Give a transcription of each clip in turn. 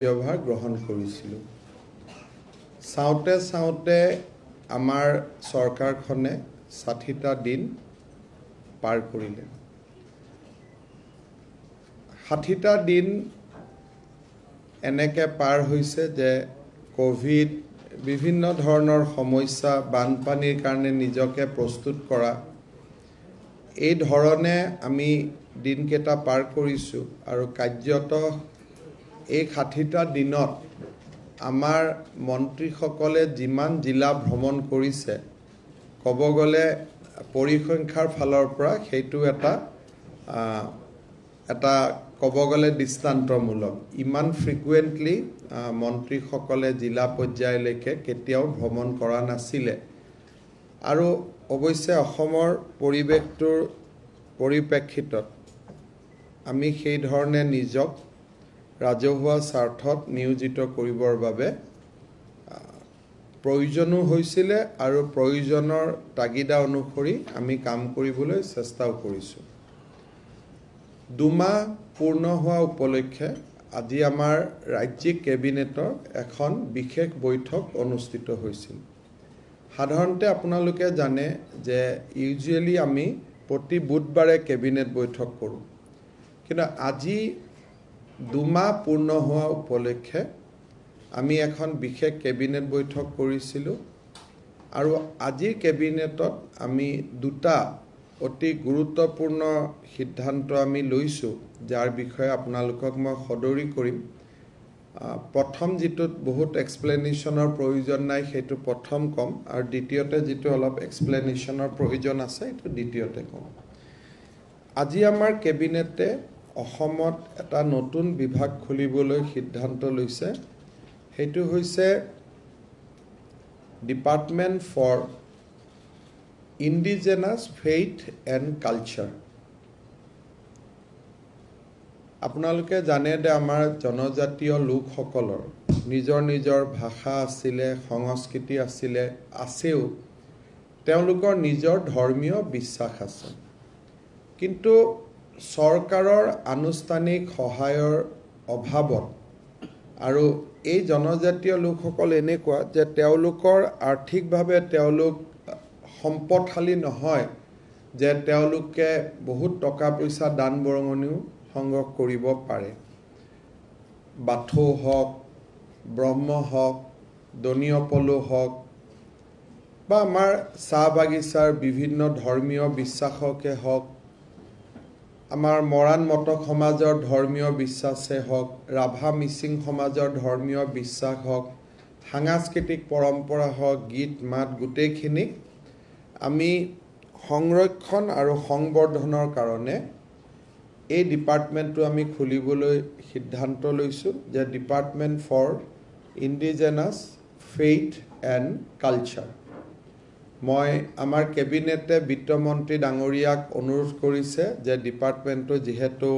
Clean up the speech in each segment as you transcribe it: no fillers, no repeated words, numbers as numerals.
ব্যবহাৰ গ্ৰহণ কৰিছিলোঁ। চাওঁতে আমাৰ চৰকাৰখনে ৬০টা দিন পাৰ কৰিলে। ৬০টা দিন এনেকৈ পাৰ হৈছে যে কোভিড, বিভিন্ন ধৰণৰ সমস্যা, বানপানীৰ কাৰণে নিজকে প্ৰস্তুত কৰা, এই ধৰণে আমি দিনকেইটা পাৰ কৰিছোঁ। আৰু কাৰ্যত এই ৬০টা দিনত আমাৰ মন্ত্ৰীসকলে যিমান জিলা ভ্ৰমণ কৰিছে, ক'ব গ'লে পৰিসংখ্যাৰ ফালৰ পৰা সেইটো এটা ক'ব গ'লে দৃষ্টান্তমূলক। ইমান ফ্ৰিকুৱেণ্টলি মন্ত্ৰীসকলে জিলা পৰ্যায়লৈকে কেতিয়াও ভ্ৰমণ কৰা নাছিলে। আৰু অৱশ্যে অসমৰ পৰিৱেশটোৰ পৰিপ্ৰেক্ষিতত আমি সেই ধৰণে নিজক ৰাজহুৱা স্বাৰ্থত নিয়োজিত কৰিবৰ বাবে প্ৰয়োজনো হৈছিলে আৰু প্ৰয়োজনৰ তাগিদা অনুসৰি আমি কাম কৰিবলৈ চেষ্টাও কৰিছোঁ। ২ মাহ পূৰ্ণ হোৱা উপলক্ষে আজি আমাৰ ৰাজ্যিক কেবিনেটৰ এখন বিশেষ বৈঠক অনুষ্ঠিত হৈছিল। সাধাৰণতে আপোনালোকে জানে যে ইউজুৱেলি আমি প্ৰতি বুধবাৰে কেবিনেট বৈঠক কৰোঁ, কিন্তু আজি ২ মাহ পূৰ্ণ হোৱা উপলক্ষে আমি এখন বিশেষ কেবিনেট বৈঠক কৰিছিলোঁ। আৰু আজিৰ কেবিনেটত আমি ২টা অতি গুৰুত্বপূৰ্ণ সিদ্ধান্ত আমি লৈছোঁ, যাৰ বিষয়ে আপোনালোকক মই সদৰি কৰিম। প্ৰথম যিটোত বহুত এক্সপ্লেনেশ্যনৰ প্ৰয়োজন নাই সেইটো প্ৰথম ক'ম, আৰু দ্বিতীয়তে যিটো অলপ এক্সপ্লেনেশ্যনৰ প্ৰয়োজন আছে সেইটো দ্বিতীয়তে ক'ম। আজি আমাৰ কেবিনেটে অসমত এটা নতুন বিভাগ খুলিবলৈ সিদ্ধান্ত লৈছে। সেইটো হৈছে department for indigenous faith and culture. আপোনালোকে জানে যে আমাৰ জনজাতীয় লোকসকলৰ নিজৰ নিজৰ ভাষা আছিলে, সংস্কৃতি আছিলে, আছেও। তেওঁলোকৰ নিজৰ ধৰ্মীয় বিশ্বাস আছে, কিন্তু চৰকাৰৰ আনুষ্ঠানিক সহায়ৰ অভাৱত আৰু এই জনজাতীয় লোকসকল এনেকুৱা যে তেওঁলোকৰ আৰ্থিকভাৱে তেওঁলোক সম্পদশালী নহয় যে তেওঁলোকে বহুত টকা পইচা দান বৰঙণিও সংগ্ৰহ কৰিব পাৰে। বাথৌ হওক, ব্ৰহ্ম হওক, দনিয়পলু হওক, বা আমাৰ চাহ বাগিচাৰ বিভিন্ন ধৰ্মীয় বিশ্বাসকে হওক, আমাৰ মৰাণ মটক সমাজৰ ধৰ্মীয় বিশ্বাসে হওক, ৰাভা মিচিং সমাজৰ ধৰ্মীয় বিশ্বাস হওক, সাংস্কৃতিক পৰম্পৰা হওক, গীত মাত, গোটেইখিনিক আমি সংৰক্ষণ আৰু সংবৰ্ধনৰ কাৰণে এই ডিপাৰ্টমেণ্টটো আমি খুলিবলৈ সিদ্ধান্ত লৈছোঁ, যে department for indigenous faith and culture. মই আমাৰ কেবিনেটে বিত্তমন্ত্ৰী ডাঙৰীয়াক অনুৰোধ কৰিছে যে ডিপাৰ্টমেণ্টটো যিহেতু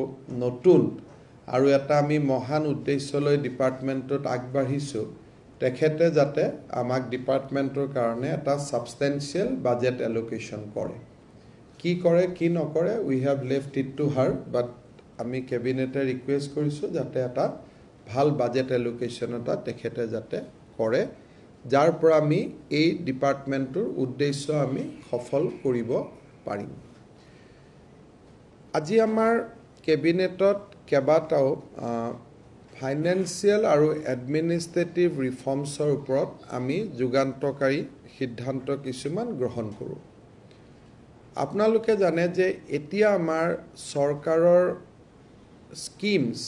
নতুন আৰু এটা আমি মহান উদ্দেশ্যলৈ ডিপাৰ্টমেণ্টটোত আগবাঢ়িছোঁ, তেখেতে যাতে আমাক ডিপাৰ্টমেণ্টটোৰ কাৰণে এটা ছাবষ্টেঞ্চিয়েল বাজেট এলোকেশ্যন কৰে। কি কৰে কি নকৰে we have left it to her, but আমি কেবিনেটে ৰিকুৱেষ্ট কৰিছোঁ যাতে এটা ভাল বাজেট এলোকেশ্যন এটা তেখেতে যাতে কৰে, যাৰ পৰা আমি এই ডিপাৰ্টমেণ্টটোৰ উদ্দেশ্য আমি সফল কৰিব পাৰিম। আজি আমাৰ কেবিনেটত কেইবাটাও ফাইনেন্সিয়েল আৰু এডমিনিষ্ট্ৰেটিভ ৰিফৰ্মছৰ ওপৰত আমি যুগান্তকাৰী সিদ্ধান্ত কিছুমান গ্ৰহণ কৰোঁ। আপোনালোকে জানে যে এতিয়া আমাৰ চৰকাৰৰ স্কিমছ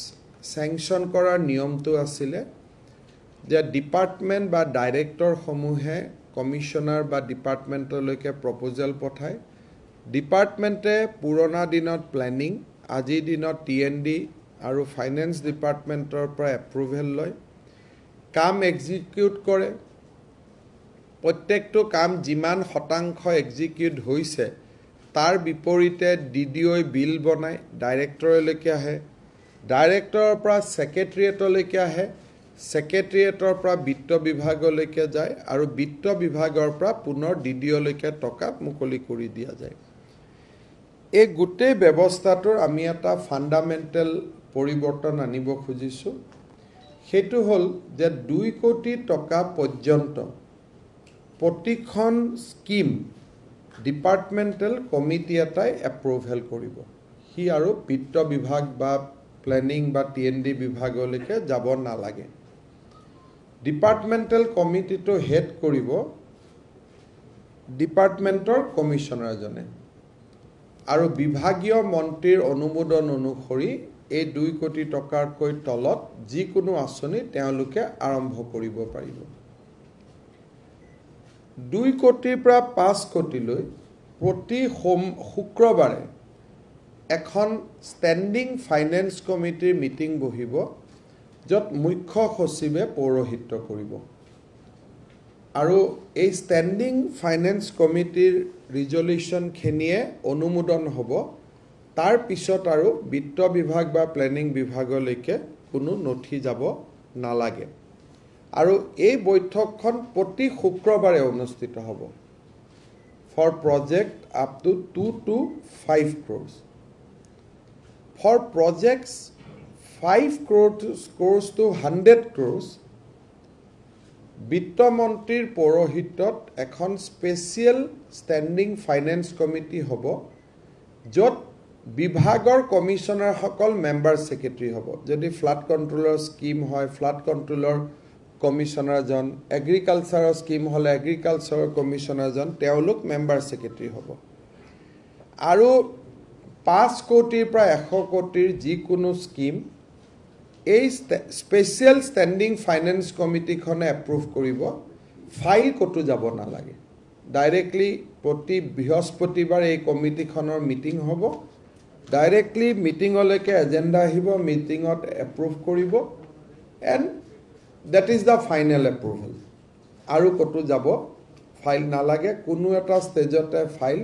চেংচন কৰাৰ নিয়মটো আছিলে যে ডিপাৰ্টমেণ্ট বা ডাইৰেক্টৰসমূহে কমিশ্যনাৰ বা ডিপাৰ্টমেণ্টলৈকে প্ৰপ'জেল পঠায়। ডিপাৰ্টমেণ্টে পুৰণা দিনত প্লেনিং, আজিৰ দিনত TND আৰু ফাইনেন্স ডিপাৰ্টমেণ্টৰ পৰা এপ্ৰুভেল লয়, কাম এক্সিকিউট কৰে। প্ৰত্যেকটো কাম যিমান শতাংশ এক্সিকিউট হৈছে তাৰ বিপৰীতে DDOই বিল বনায়, ডাইৰেক্টৰলৈকে আহে, ডাইৰেক্টৰৰ পৰা ছেক্ৰেটেৰিয়েটলৈকে আহে, ছেক্ৰেটেৰিয়েটৰ পৰা বিত্ত বিভাগলৈকে যায়, আৰু বিত্ত বিভাগৰ পৰা পুনৰ DDOলৈকে টকা মুকলি কৰি দিয়া যায়। এই গোটেই ব্যৱস্থাটোৰ আমি এটা ফাণ্ডামেণ্টেল পৰিৱৰ্তন আনিব খুজিছোঁ। সেইটো হ'ল যে 2 কোটি টকা পৰ্যন্ত প্ৰতিখন স্কিম ডিপাৰ্টমেণ্টেল কমিটি এটাই এপ্ৰুভেল কৰিব সি আৰু বিত্ত বিভাগ বা প্লেনিং বা TND বিভাগলৈকে যাব নালাগে ডিপাৰ্টমেণ্টেল কমিটিটো হেড কৰিব ডিপাৰ্টমেণ্টৰ কমিশনাৰজনে আৰু বিভাগীয় মন্ত্ৰীৰ অনুমোদন অনুসৰি এই 2 কোটি টকাৰকৈ তলত যিকোনো আঁচনি তেওঁলোকে আৰম্ভ কৰিব পাৰিব 2 কোটিৰ পৰা 5 কোটিলৈ প্ৰতি শুক্ৰবাৰে এখন ষ্টেণ্ডিং ফাইনেন্স কমিটিৰ মিটিং বহিব য'ত মুখ্য সচিবে পৌৰোহিত্য কৰিব আৰু এই ষ্টেণ্ডিং ফাইনেন্স কমিটিৰ ৰিজলিউশ্যনখিনিয়ে অনুমোদন হ'ব তাৰ পিছত আৰু বিত্ত বিভাগ বা প্লেনিং বিভাগলৈকে কোনো নথি যাব নালাগে আৰু এই বৈঠকখন প্ৰতি শুক্ৰবাৰে অনুষ্ঠিত হ'ব for project up to 2 to 5 crores for projects 5 crores to 100 crores বিত্ত মন্ত্ৰীৰ পৌৰোহিত্যত এখন স্পেচিয়েল ষ্টেণ্ডিং ফাইনেন্স কমিটি হ'ব য'ত বিভাগৰ কমিশনাৰসকল মেম্বাৰ সেক্ৰেটাৰী হ'ব যদি ফ্লাড কণ্ট্ৰোলৰ স্কিম হয় ফ্লাড কণ্ট্ৰোলৰ কমিশনাৰজন এগ্ৰিকালচাৰৰ স্কিম হ'লে এগ্ৰিকালচাৰৰ কমিশনাৰজন তেওঁলোক মেম্বাৰ সেক্ৰেটাৰী হ'ব আৰু 5 কোটিৰ পৰা 100 কোটিৰ যিকোনো স্কিম এই স্পেচিয়েল ষ্টেণ্ডিং ফাইনেন্স কমিটিখনে এপ্ৰুভ কৰিব ফাইল ক'তো যাব নালাগে ডাইৰেক্টলি প্ৰতি বৃহস্পতিবাৰ এই কমিটিখনৰ মিটিং হ'ব ডাইৰেক্টলি মিটিঙলৈকে এজেণ্ডা আহিব মিটিঙত এপ্ৰুভ কৰিব and that is the final approval আৰু ক'তো যাব ফাইল নালাগে কোনো এটা ষ্টেজতে ফাইল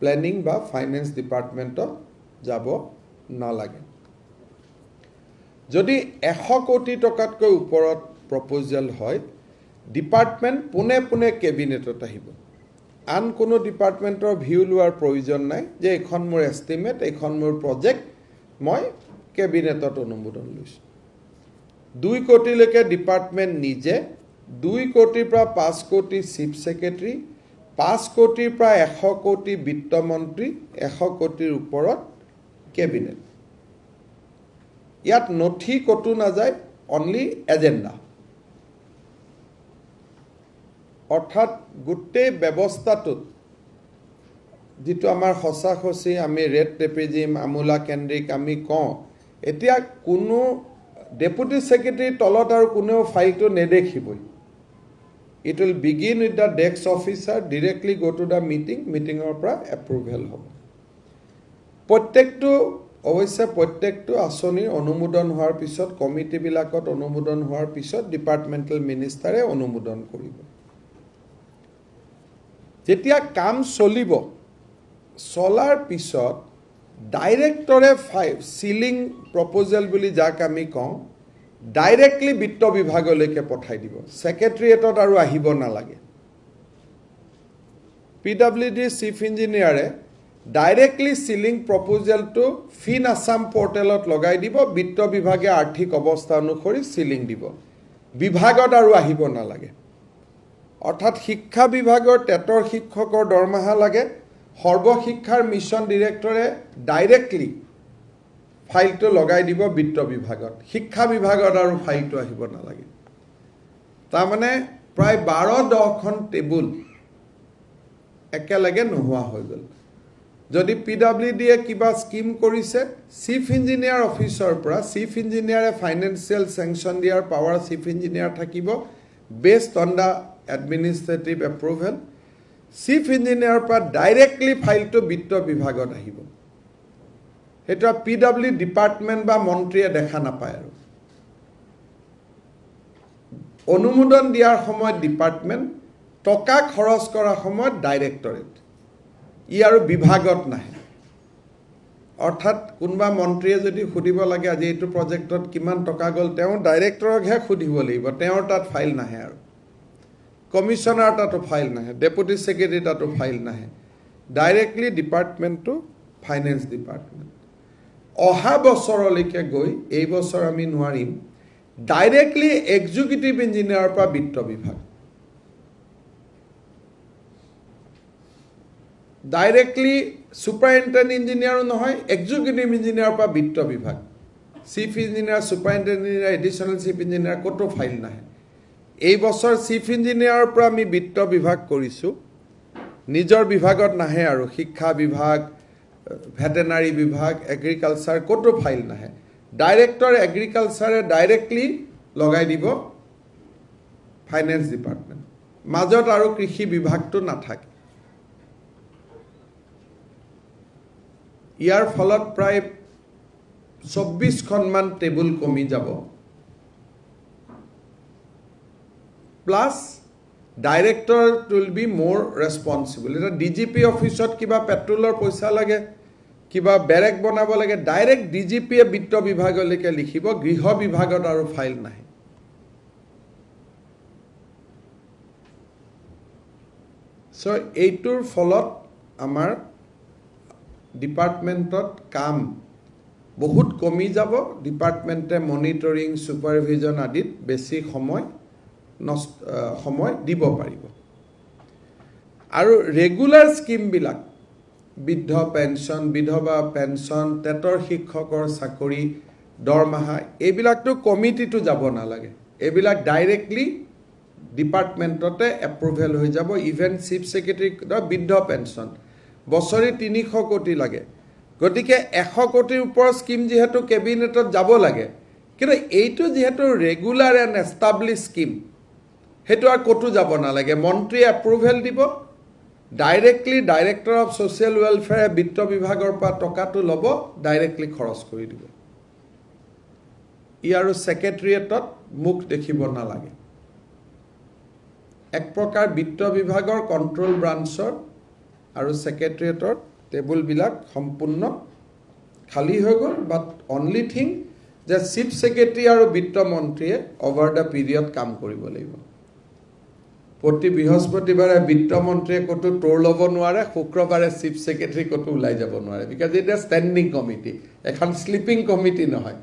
প্লেনিং বা ফাইনেন্স ডিপাৰ্টমেণ্টত যাব নালাগে যদি 100 কোটি টকাতকৈ ওপৰত প্ৰপ'জেল হয় ডিপাৰ্টমেণ্ট পোনে কেবিনেটত আহিব আন কোনো ডিপাৰ্টমেণ্টৰ ভিউ লোৱাৰ প্ৰয়োজন নাই যে এখন মোৰ এষ্টিমেট এখন মোৰ প্ৰজেক্ট মই কেবিনেটত অনুমোদন লৈছোঁ 2 কোটিলৈকে ডিপাৰ্টমেণ্ট নিজে 2 কোটিৰ পৰা 5 কোটি চিফ সেক্ৰেটাৰী 5 কোটিৰ পৰা 100 কোটি বিত্ত মন্ত্ৰী 100 কোটিৰ ওপৰত কেবিনেট ইয়াত নথি ক'তো নাযায় অনলি এজেণ্ডা অৰ্থাৎ গোটেই ব্যৱস্থাটোত যিটো আমাৰ সঁচি আমি ৰেড টেপিজিম আমোলা কেন্দ্ৰিক আমি কওঁ এতিয়া কোনো ডেপুটি সেক্ৰেটাৰী তলত আৰু কোনেও ফাইলটো নেদেখিবই it will begin with the desk officer directly go to the মিটিঙৰ পৰা এপ্ৰুভেল হ'ব প্ৰত্যেকটো আঁচনিৰ অনুমোদন হোৱাৰ পিছত কমিটিবিলাকত অনুমোদন হোৱাৰ পিছত ডিপাৰ্টমেণ্টেল মিনিষ্টাৰে অনুমোদন কৰিব যেতিয়া কাম চলাৰ পিছত ডাইৰেক্টৰে সিলিং প্ৰপ'জেল বুলি যাক আমি কওঁ ডাইৰেক্টলি বিত্ত বিভাগলৈকে পঠাই দিব সেক্ৰেটাৰিয়েটত আৰু আহিব নালাগে PWD চিফ ইঞ্জিনিয়াৰে ডাইৰেক্টলি সিলিং প্ৰপ'জেলটো ফিন আছাম পৰ্টেলত লগাই দিব বিত্ত বিভাগে আৰ্থিক অৱস্থা অনুসৰি সিলিং দিব বিভাগত আৰু আহিব নালাগে অৰ্থাৎ শিক্ষা বিভাগৰ টেটৰ শিক্ষকৰ দৰমহা লাগে সৰ্বশিক্ষাৰ মিছন ডিৰেক্টৰে ডাইৰেক্টলি ফাইলটো লগাই দিব বিত্ত বিভাগত শিক্ষা বিভাগত আৰু ফাইলটো আহিব নালাগে তাৰমানে প্ৰায় 12-10খন টেবুল একেলগে নোহোৱা হৈ গ'ল যদি PWDয়ে কিবা স্কিম কৰিছে চিফ ইঞ্জিনিয়াৰ অফিচৰ পৰা চিফ ইঞ্জিনিয়াৰে ফাইনেন্সিয়েল চেংচন দিয়াৰ পাৱাৰ চিফ ইঞ্জিনিয়াৰ থাকিব based on the administrative approval chief ইঞ্জিনিয়াৰৰ পৰা ডাইৰেক্টলি ফাইলটো বিত্ত বিভাগত আহিব সেইটো PW ডিপাৰ্টমেণ্ট বা মন্ত্ৰীয়ে দেখা নাপায় আৰু অনুমোদন দিয়াৰ সময়ত ডিপাৰ্টমেণ্ট টকা খৰচ কৰাৰ সময়ত ডাইৰেক্টৰেট ই আৰু বিভাগত নাহে অৰ্থাৎ কোনোবা মন্ত্ৰীয়ে যদি সুধিব লাগে আজি এইটো প্ৰজেক্টত কিমান টকা গ'ল তেওঁ ডাইৰেক্টৰকহে সুধিব লাগিব তেওঁৰ তাত ফাইল নাহে আৰু কমিশনাৰ তাতো ফাইল নাহে ডেপুটি সেক্ৰেটাৰী তাতো ফাইল নাহে ডাইৰেক্টলি ডিপাৰ্টমেণ্টটো ফাইনেন্স ডিপাৰ্টমেণ্ট অহা বছৰলৈকে গৈ এই বছৰ আমি নোৱাৰিম ডাইৰেক্টলি এক্সিকিউটিভ ইঞ্জিনিয়াৰৰ পৰা বিত্ত বিভাগ, ডাইৰেক্টলি সুপাৰিনটেণ্ডেণ্ট ইঞ্জিনিয়াৰো নহয়, এক্সিকিউটিভ ইঞ্জিনিয়াৰৰ পৰা বিত্ত বিভাগ, chief engineer, superintendent engineer, additional chief engineer ক'তো ফাইল নাহে। এই বছৰ চিফ ইঞ্জিনিয়াৰৰ পৰা আমি বিত্ত বিভাগ কৰিছোঁ, নিজৰ বিভাগত নাহে আৰু শিক্ষা বিভাগ, ভেটেনাৰী বিভাগ, এগ্ৰিকালচাৰ ক'তো ফাইল নাহে। ডাইৰেক্টৰ এগ্ৰিকালচাৰে ডাইৰেক্টলি লগাই দিব ফাইনেন্স ডিপাৰ্টমেণ্ট, মাজত আৰু কৃষি বিভাগটো নাথাকে। ইয়াৰ ফলত প্ৰায় 24খনমান টেবুল কমি যাব, প্লাছ ডাইৰেক্টৰ উইল বি মোৰ ৰেছপনচিবল। এতিয়া DGP অফিচত কিবা পেট্ৰলৰ পইচা লাগে, কিবা বেৰেক বনাব লাগে, ডাইৰেক্ট DGPয়ে বিত্ত বিভাগলৈকে লিখিব, গৃহ বিভাগত আৰু ফাইল নাহে। চ' এইটোৰ ফলত আমাৰ ডিপাৰ্টমেণ্টত কাম বহুত কমি যাব। ডিপাৰ্টমেণ্টে মনিটৰিং, ছুপাৰভিজন আদিত বেছি সময় দিব পাৰিব। আৰু ৰেগুলাৰ স্কিমবিলাক, বৃদ্ধ পেঞ্চন, বিধৱা পেঞ্চন, টেটৰ শিক্ষকৰ চাকৰি, দৰমহা, এইবিলাকতো কমিটিটো যাব নালাগে, এইবিলাক ডাইৰেক্টলি ডিপাৰ্টমেণ্টতে এপ্ৰুভেল হৈ যাব। ইভেন চিফ ছেক্ৰেটাৰী বৃদ্ধ পেঞ্চন বছৰি 300 কোটি লাগে, গতিকে 100 কোটিৰ ওপৰৰ স্কিম যিহেতু কেবিনেটত যাব লাগে, কিন্তু এইটো যিহেতু ৰেগুলাৰ এণ্ড এষ্টাব্লিছ স্কিম, সেইটো আৰু ক'তো যাব নালাগে। মন্ত্ৰীয়ে এপ্ৰুভেল দিব, ডাইৰেক্টলি ডাইৰেক্টৰ অফ ছ'চিয়েল ৱেলফেয়াৰে বিত্ত বিভাগৰ পৰা টকাটো ল'ব, ডাইৰেক্টলি খৰচ কৰি দিব। ই আৰু ছেক্ৰেটেৰিয়েটত মুখ দেখিব নালাগে। এক প্ৰকাৰ বিত্ত বিভাগৰ কণ্ট্ৰল ব্ৰাঞ্চৰ আৰু ছেক্ৰেটেৰিয়েটৰ টেবুলবিলাক সম্পূৰ্ণ খালী হৈ গ'ল। বাট অনলি থিং যে চিফ ছেক্ৰেটেৰী আৰু বিত্ত মন্ত্ৰীয়ে অভাৰ দ্য পিৰিয়ড কাম কৰিব লাগিব। প্ৰতি বৃহস্পতিবাৰে বিত্ত মন্ত্ৰীয়ে ক'তো তোৰ ল'ব নোৱাৰে, শুক্ৰবাৰে চিফ ছেক্ৰেটেৰী ক'তো ওলাই যাব নোৱাৰে, because it is standing committee, এখন শ্লিপিং কমিটি নহয়।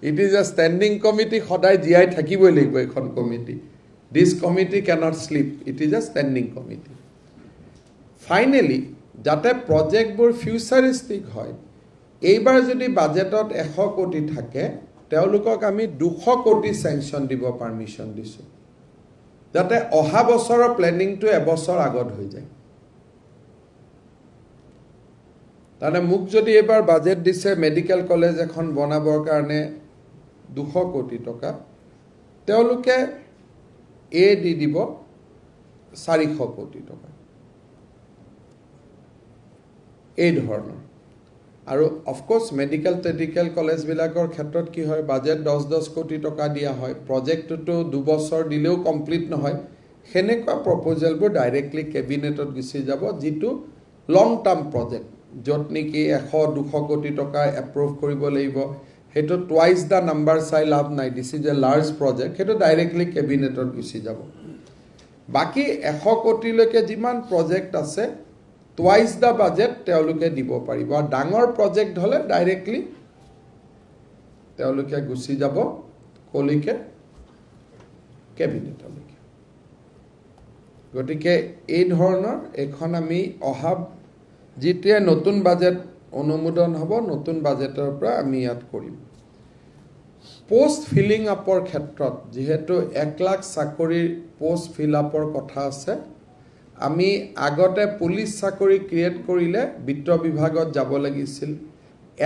It is a standing committee, সদায় জীয়াই থাকিবই লাগিব এইখন কমিটি। This committee cannot sleep, it is a standing committee. Finally যাতে প্ৰজেক্টবোৰ ফিউচাৰিষ্টিক হয়, এইবাৰ যদি বাজেটত 100 কোটি থাকে, তেওঁলোকক আমি 200 কোটি চেংচন দিব পাৰ্মিশ্যন দিছোঁ, যাতে অহা বছৰৰ প্লেনিংটো এবছৰ আগত হৈ যায়। তাৰমানে মোক যদি এইবাৰ বাজেট দিছে মেডিকেল কলেজ এখন বনাবৰ কাৰণে 200 কোটি টকা, তেওঁলোকে দি দিব 400 কোটি টকা, এই ধৰণৰ। আৰু অফক'ৰ্ছ মেডিকেল কলেজবিলাকৰ ক্ষেত্ৰত কি হয়, বাজেট 10 কোটি টকা দিয়া হয়, প্ৰজেক্টটোতো 2 বছৰ দিলেও কমপ্লিট নহয়। সেনেকুৱা প্ৰপ'জেলবোৰ ডাইৰেক্টলি কেবিনেটত গুচি যাব, যিটো লং টাৰ্ম প্ৰজেক্ট, য'ত নেকি 100-200 কোটি টকা এপ্ৰুভ কৰিব লাগিব। সেইটো টুৱাইচ দ্য নাম্বাৰ চাই লাভ নাই, this is a large project, সেইটো ডাইৰেক্টলি কেবিনেটত গুচি যাব। বাকী 100 কোটিলৈকে যিমান প্ৰজেক্ট আছে, টুৱাইচ দ্য বাজেট তেওঁলোকে দিব পাৰিব। আৰু ডাঙৰ প্ৰজেক্ট হ'লে ডাইৰেক্টলি তেওঁলোকে গুচি যাব কলৈকে, কেবিনেটলৈকে। গতিকে এই ধৰণৰ এইখন আমি অহা যেতিয়া নতুন বাজেট অনুমোদন হ'ব, নতুন বাজেটৰ পৰা আমি ইয়াত কৰিম। পোষ্ট ফিলিং আপৰ ক্ষেত্ৰত যিহেতু 1 লাখ চাকৰিৰ পোষ্ট ফিল আপৰ কথা আছে, আমি আগতে পুলিচ চাকৰি ক্ৰিয়েট কৰিলে বিত্ত বিভাগত যাব লাগিছিল,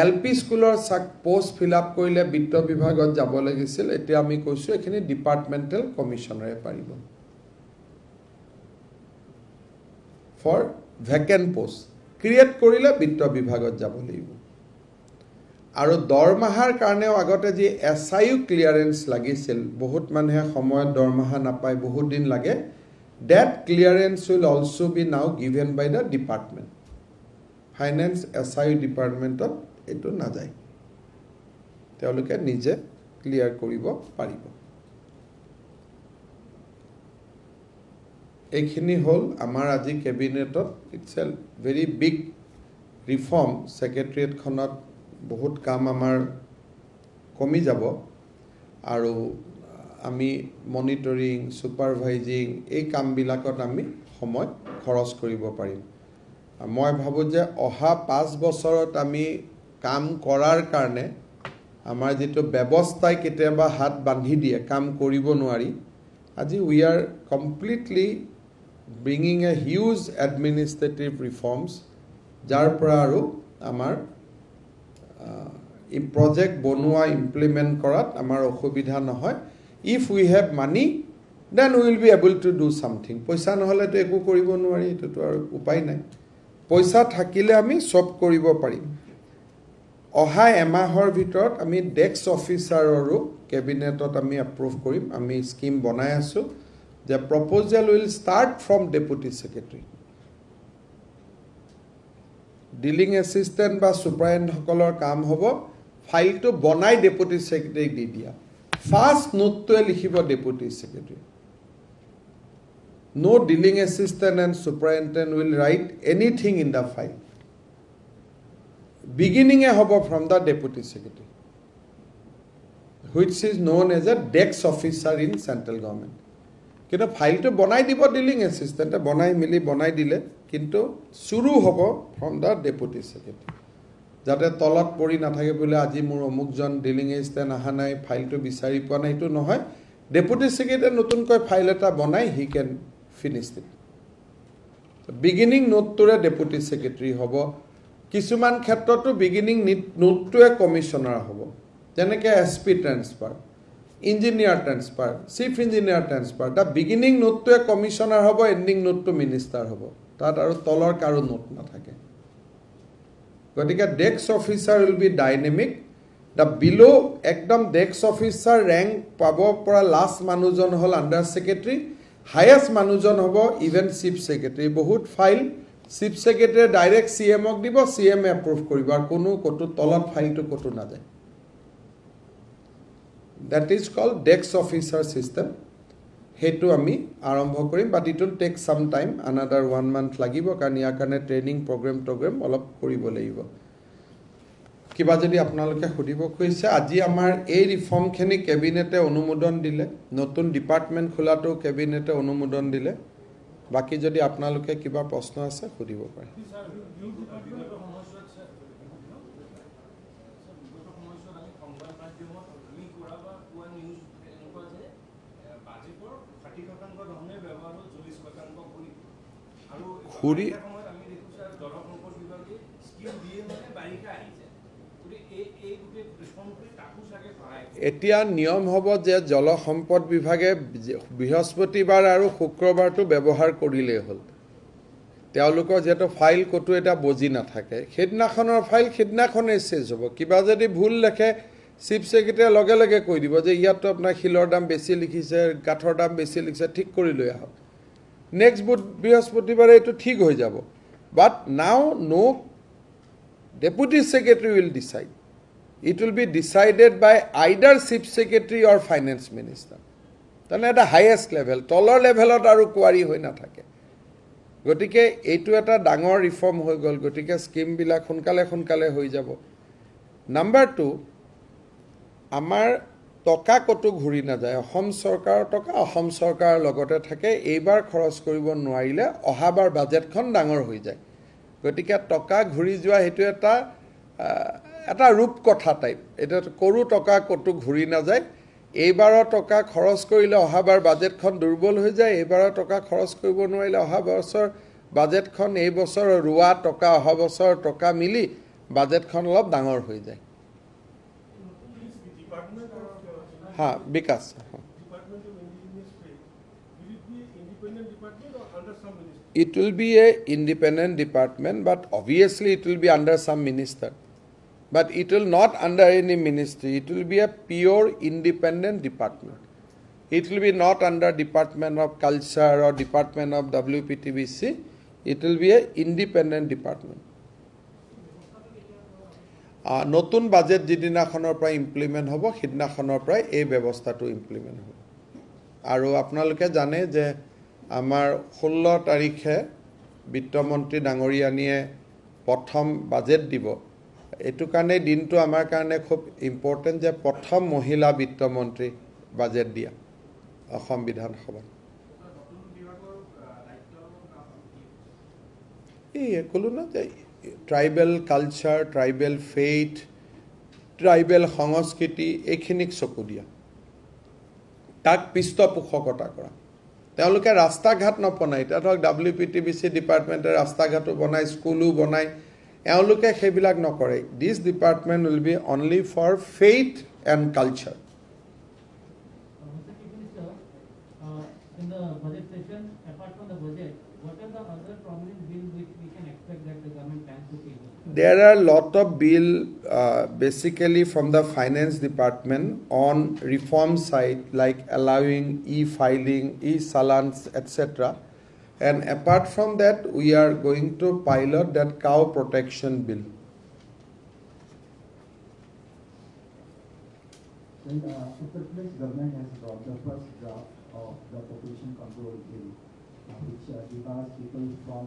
LP স্কুলৰ পোষ্ট ফিল আপ কৰিলে বিত্ত বিভাগত যাব লাগিছিল। এতিয়া আমি কৈছোঁ এইখিনি ডিপাৰ্টমেণ্টেল কমিশ্যনাৰে পাৰিব। ফৰ ভেকেণ্ট পোষ্ট ক্ৰিয়েট কৰিলে বিত্ত বিভাগত যাব লাগিব। আৰু দৰমহাৰ কাৰণেও আগতে যি SIU ক্লিয়াৰেন্স লাগিছিল, বহুত মানুহে সময়ত দৰমহা নাপায়, বহুত দিন লাগে, that clearance will also be now given by the department. Finance SIU ডিপাৰ্টমেণ্টত এইটো নাযায়, তেওঁলোকে নিজে ক্লিয়াৰ কৰিব পাৰিব। এইখিনি হ'ল আমাৰ আজি কেবিনেটত। It's a very big reform. ছেক্ৰেটেৰিয়েটখনত বহুত কাম আমাৰ কমি যাব, আৰু আমি মনিটৰিং ছুপাৰভাইজিং এই কামবিলাকত আমি সময় খৰচ কৰিব পাৰিম মই ভাবোঁ যে অহা 5 বছৰত আমি কাম কৰাৰ কাৰণে আমাৰ যেটো ব্যৱস্থাই কেতিয়াবা হাত বান্ধি দিয়ে কাম কৰিব নোৱাৰি আজি we are completely bringing a huge administrative reforms যাৰ পৰা আৰু আমাৰ এই প্ৰজেক্ট বনোৱা ইমপ্লিমেণ্ট কৰাত আমাৰ অসুবিধা নহয় if we have money then we will be able to do something পইচা নহ'লেতো একো কৰিব নোৱাৰি এটোতো আৰু উপায় নাই পইচা থাকিলে আমি সব কৰিব পাৰিম অহা এমাহৰ ভিতৰত আমি ডেস্ক অফিচাৰৰো কেবিনেটত আমি এপ্ৰুভ কৰিম আমি স্কিম বনাই আছো যে proposal will start from deputy secretary dealing assistant বা সুপাৰিনটেণ্ডেণ্টসকলৰ কাম হ'ব ফাইলটো বনাই ডেপুটি সেক্ৰেটাৰীক দি দিয়া ফাৰ্ষ্ট নোটটোৱে লিখিব deputy secretary no dealing assistant and superintendent will write anything in the file beginning a hobo from the deputy secretary which is known as a desk officer in central government কিন্তু ফাইলটো বনাই দিব dealing assistant বনাই মিলি বনাই দিলে কিন্তু শুরু হ'ব from the deputy secretary যাতে তলত পৰি নাথাকে বলে আজি মোৰ অমুকজন ডিলিং এসিস্টেন্ট আহা নাই ফাইলটো বিচাৰি পোৱা নাই এটো নহয় ডেপুটি সেক্ৰেটাৰী নতুনকৈ ফাইল এটা বনাই he can finish it beginning note to deputy secretary hobo kisuman khetrotu beginning note to a commissioner hobo jeneke sp transfer engineer transfer chief engineer transfer the beginning note to a commissioner hobo ending note to minister hobo tat aru tolor karu note na thake gotike desk officer will be dynamic the below ekdom desk officer rank pabo pora last manujon hol under secretary highest manujon hobo even chief secretary বহুত file chief secretary direct cm ok দিব cm approve কৰিব আর কোনো কত তলত ফাইলটো কত না যায় that is called desk officer system হেতু আমি আৰম্ভ কৰিম but it will take some time another 1 month লাগিব কাৰণ ইয়াৰ কাৰণে ট্ৰেইনিং প্ৰগ্ৰাম অলপ কৰিব লাগিব কিবা যদি আপোনালোকে খুদিব কৈছে আজি আমাৰ এই ৰিফৰ্ম খিনি কেবিনেটে অনুমোদন দিলে নতুন ডিপাৰ্টমেন্ট খোলাটো কেবিনেটে অনুমোদন দিলে বাকি যদি আপোনালোকে কিবা প্ৰশ্ন আছে খুদিব পাৰে খুৰি এতিয়া নিয়ম হ'ব যে জল সম্পদ বিভাগে বৃহস্পতিবাৰ আৰু শুক্ৰবাৰটো ব্যৱহাৰ কৰিলে হ'ল তেওঁলোকৰ যেটো ফাইল কটো এটা বজি না থাকে খেদনাখনৰ ফাইল খেদনাখনে চেজ হ'ব কিবা যদি ভুল লেখে চিফ সেক্ৰেটাৰী লগে লগে কৈ দিব যে ইয়াত আপোনাৰ শিলৰ দাম বেছি লিখিছে কাঠৰ দাম বেছি লিখিছে ঠিক কৰি লৈ আহক নেক্সট বৃহস্পতিবাৰে এটো ঠিক হৈ যাব but now no deputy secretary will decide it will be decided by either chief secretary or finance minister then at the highest level taller level ot aru query hoi na thake gotike etu eta dangor reform hoi gol gotike scheme bila khonkale hoi jabo number 2 amar toka kotu ghuri na jay ahom sarkar toka ahom sarkar logote thake eibar khoros koribo noarile ohabar budget khon dangor hoi jay গটিকে টকা ঘুৰি যোৱা হেতু এটা ৰূপ কথা type এটা কৰু টকা কটো ঘুৰি না যায় এইবাৰৰ টকা খৰচ কৰিলে অহাবাৰ বাজেটখন দুৰ্বল হৈ যায় এইবাৰৰ টকা খৰচ কৰিব নোৱাৰিলে অহা বছৰ বাজেটখন এই বছৰ ৰুৱা টকা অহা বছৰ টকা মিলি বাজেটখন অলপ ডাঙৰ হৈ যায় হা বিকাশ It will be a independent department, but obviously it will be under some minister. But it will not under any ministry. It will be a pure independent department. It will be not under Department of Culture or Department of WPTBC. It will be a independent department. নতুন budget যিদিনাখনৰ পৰা implement হ'ব সিদিনাখনৰ পৰা এই ব্যৱস্থাটো implement হ'ব আৰু আপোনালোকে জানে যে আমাৰ 16 তাৰিখে বিত্তমন্ত্ৰী ডাঙৰীয়ানিয়ে প্ৰথম বাজেট দিব এটু কাৰণে দিনটো আমাৰ কাৰণে খুব ইম্পৰ্টেন্ট যে প্ৰথম মহিলা বিত্তমন্ত্ৰী বাজেট দিয়া অসম বিধানসভাত এই ক'লো না যে tribal culture tribal faith tribal সংস্কৃতি এইখিনিক চকু দিয়া তাক পৃষ্ঠপোষকতা কৰা তেওঁলোকে ৰাস্তা ঘাট নবনায় এতিয়া ধৰক WPTBC ডিপাৰ্টমেণ্টে ৰাস্তা ঘাটো বনায় স্কুলো বনায় এওঁলোকে সেইবিলাক নকৰে this department will be only for faith and culture In the budget session, apart from the budget, what are the other prominent bills which we can expect that the government plans to table? There are lot of bill basically from the finance department on reform side like allowing e-filing, e-salans, etc. And apart from that, we are going to pilot that cow protection bill. Well, Uttar Pradesh government has brought the first draft of the population control bill, which debars people from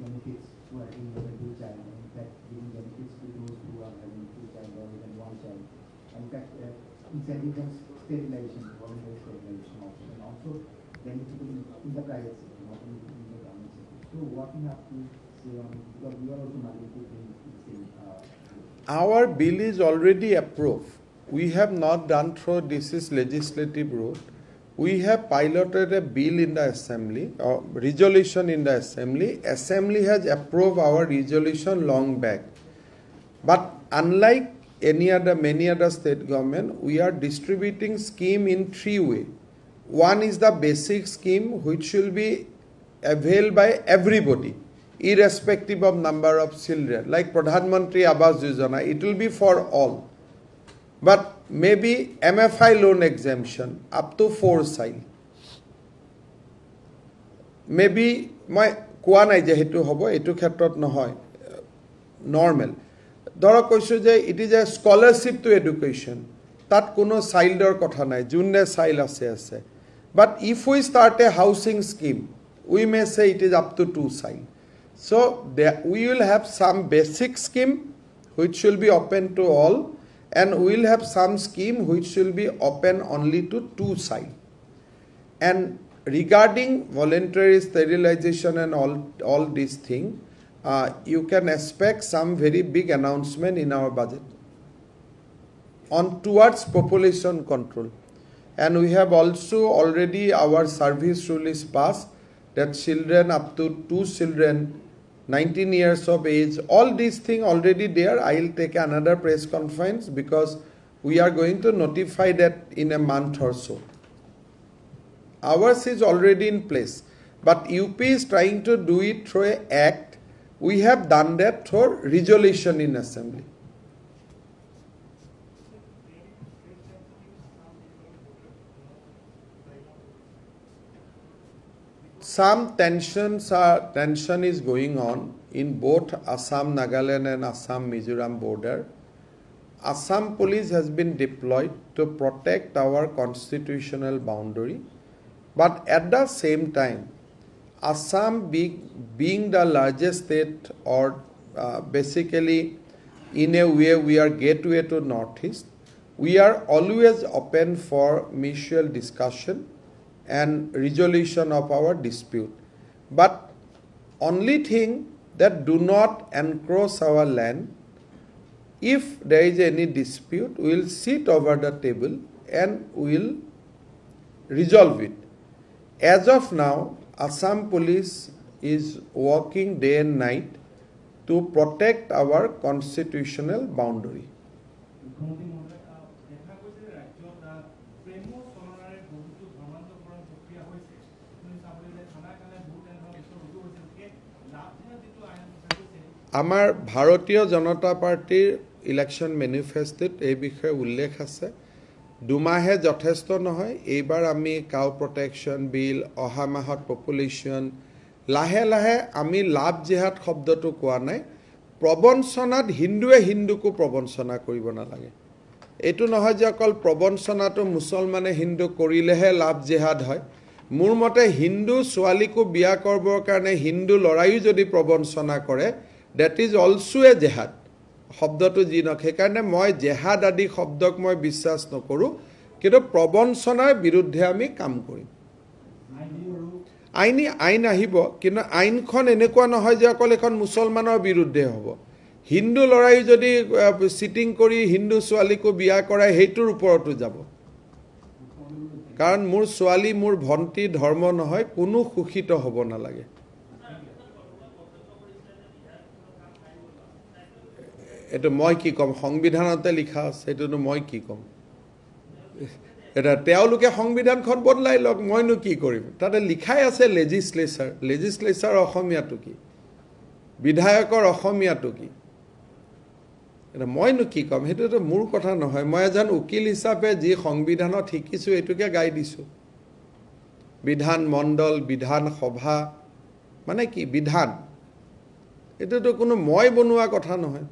benefits who are having more than 2 child, and in fact giving benefits to those who are having 2 child or even 1 child. In fact, incentive sterilization, voluntary sterilization option, and also benefiting in the private sector, not in the government sector. So what we have to say on, because we are also mandated in the same. Our bill is already approved. We have not done through this is legislative route. We have piloted a bill in the assembly, or resolution in the assembly. Assembly has approved our resolution long back. But unlike many other state government, we are distributing scheme in 3 ways. One is the basic scheme which will be availed by everybody, irrespective of number of children. Like Pradhan Mantri Awas Yojana, it will be for all. But maybe MFI loan exemption up to 4 child. Maybe মই কোৱা নাই যে হেতু হ'ব এটু ক্ষেত্ৰত নহয় normal ধৰক কৈছো যে it is a scholarship to education তাত কোনো চাইল্ডৰ কথা নাই যোনে চাইল্ড আছে but if we start a housing scheme we may say it is up to 2 child. So we will have some basic scheme which will be open to all, and we will have some scheme which will be open only to 2 child. And regarding voluntary sterilization and all these things, you can expect some very big announcement in our budget on towards population control. And we have also already our service rule is passed that children up to 2 children 19 years of age, all these things already there. I will take another press conference because we are going to notify that in a month or so. Ours is already in place, but UP is trying to do it through an act. We have done that through resolution in assembly. Some tension is going on in both Assam, Nagaland and Assam, Mizoram border. Assam police has been deployed to protect our constitutional boundary. But at the same time, Assam being the largest state or basically in a way we are gateway to Northeast, we are always open for mutual discussion and resolution of our dispute. But only thing that do not encroach our land. If there is any dispute, we will sit over the table and we will resolve it. As of now, Assam police is working day and night to protect our constitutional boundary. আমাৰ ভাৰতীয় জনতা পাৰ্টিৰ election মেনিফেষ্টোত এই বিষয়ে উল্লেখ আছে 2 মাহে যথেষ্ট নহয় এইবাৰ আমি কাউ প্ৰটেকশ্যন বিল অহা মাহত পপুলেশ্যন লাহে লাহে আমি লাভ জেহাদ শব্দটো কোৱা নাই প্ৰবঞ্চনাত হিন্দুৱে হিন্দুকো প্ৰবঞ্চনা কৰিব নালাগে এইটো নহয় যে অকল প্ৰবঞ্চনাটো মুছলমানে হিন্দু কৰিলেহে লাভ জেহাদ হয় মোৰ মতে হিন্দু ছোৱালীকো বিয়া কৰিবৰ কাৰণে হিন্দু লৰাইও যদি প্ৰবঞ্চনা কৰে that is also a jihad শব্দটো জি নক সেইকাৰণে মই জেহাদ আদি শব্দক মই বিশ্বাস নকৰো কিন্তু প্ৰবঞ্চনাৰ বিৰুদ্ধে আমি কাম কৰিম আইন আহিব কিন্তু আইনখন এনেকুৱা নহয় যে অকল এখন মুছলমানৰ বিৰুদ্ধে হ'ব হিন্দু লৰাই যদি চিটিং কৰি হিন্দু ছোৱালীকো বিয়া কৰায় সেইটোৰ ওপৰতো যাব কাৰণ মোৰ ছোৱালী মোৰ ভণ্টি ধৰ্ম নহয় কোনো শোষিত হ'ব নালাগে এইটো মই কি ক'ম সংবিধানতে লিখা আছে এইটোনো মই কি ক'ম এটা তেওঁলোকে সংবিধানখন বদলাই লওক মইনো কি কৰিম তাতে লিখাই আছে লেজিসলেচাৰ অসমীয়াটো কি বিধায়কৰ অসমীয়াটো কি এটা মইনো কি ক'ম সেইটোতো মোৰ কথা নহয় মই এজন উকিল হিচাপে যি সংবিধানত শিকিছোঁ এইটোকে গাই দিছোঁ বিধান মণ্ডল বিধান সভা মানে কি বিধান এইটোতো কোনো মই বনোৱা কথা নহয়